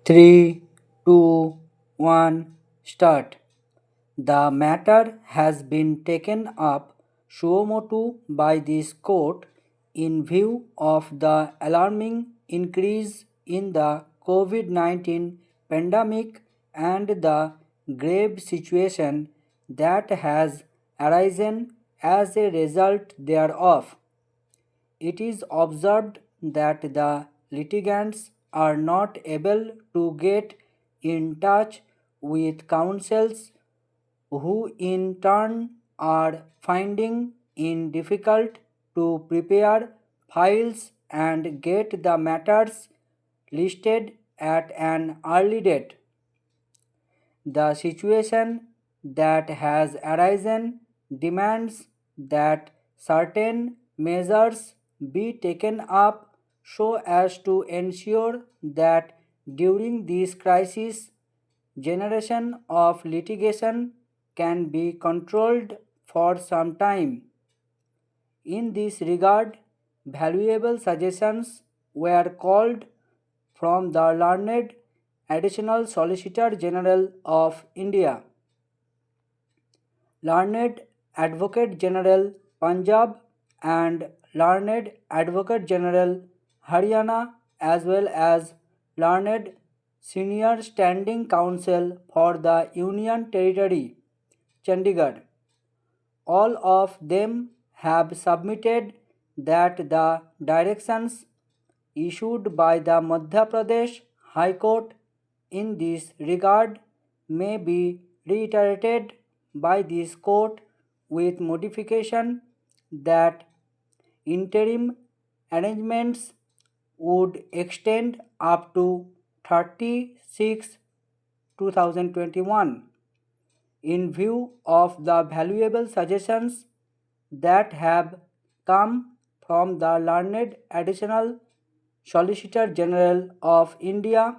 Three, two, one, start. The matter has been taken up Suomotu by this court in view of the alarming increase in the COVID-19 pandemic and the grave situation that has arisen as a result thereof. It is observed that the litigants are not able to get in touch with counsels who in turn are finding it difficult to prepare files and get the matters listed at an early date. The situation that has arisen demands that certain measures be taken up so as to ensure that during this crisis, generation of litigation can be controlled for some time. In this regard, valuable suggestions were called from the learned Additional Solicitor General of India, learned Advocate General Punjab, and learned Advocate General Haryana, as well as learned Senior Standing Counsel for the Union Territory, Chandigarh. All of them have submitted that the directions issued by the Madhya Pradesh High Court in this regard may be reiterated by this court with modification that interim arrangements would extend up to 36 2021. In view of the valuable suggestions that have come from the learned Additional Solicitor General of India,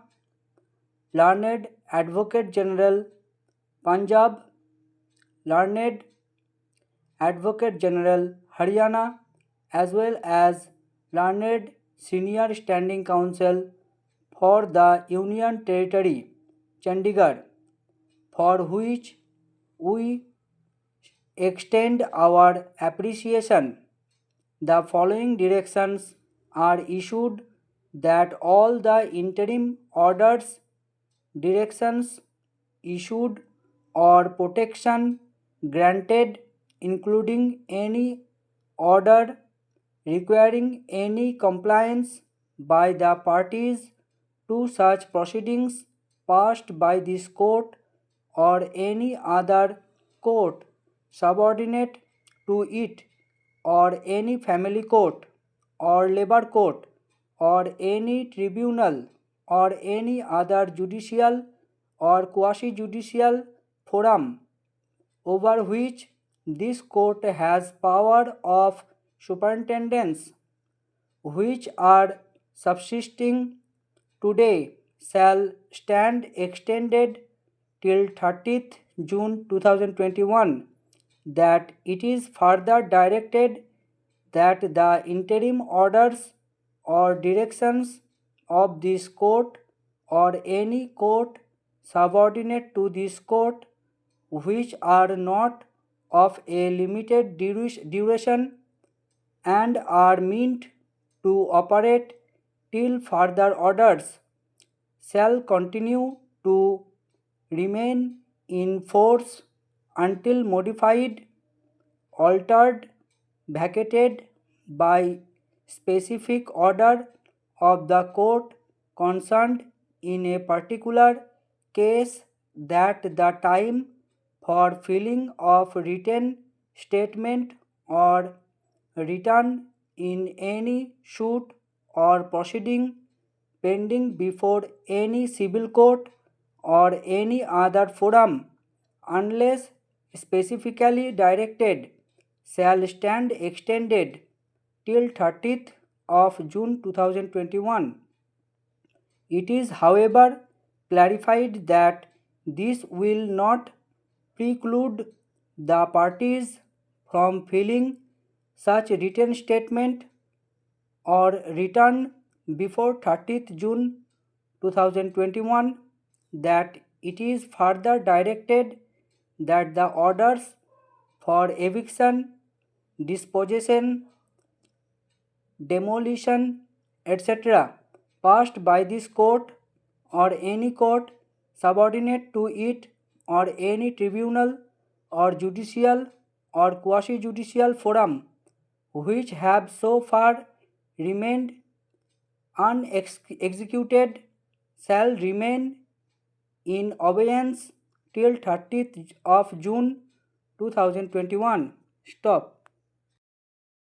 learned Advocate General Punjab, learned Advocate General Haryana, as well as learned Senior Standing Counsel for the Union Territory, Chandigarh, for which we extend our appreciation. The following directions are issued that all the interim orders, directions issued, or protection granted, including any order requiring any compliance by the parties to such proceedings passed by this court or any other court subordinate to it, or any family court or labor court or any tribunal or any other judicial or quasi judicial forum over which this court has power of superintendence, which are subsisting today, shall stand extended till 30th June 2021, that it is further directed that the interim orders or directions of this court or any court subordinate to this court, which are not of a limited duration and are meant to operate till further orders, shall continue to remain in force until modified, altered, vacated by specific order of the court concerned in a particular case, that the time for filling of written statement or return in any suit or proceeding pending before any civil court or any other forum, unless specifically directed, shall stand extended till 30th of June 2021. It is, however, clarified that this will not preclude the parties from filing such written statement or return before 30th June 2021, that it is further directed that the orders for eviction, dispossession, demolition, etc., passed by this court or any court subordinate to it or any tribunal or judicial or quasi judicial forum which have so far remained unexecuted shall remain in abeyance till 30th of June 2021. Stop.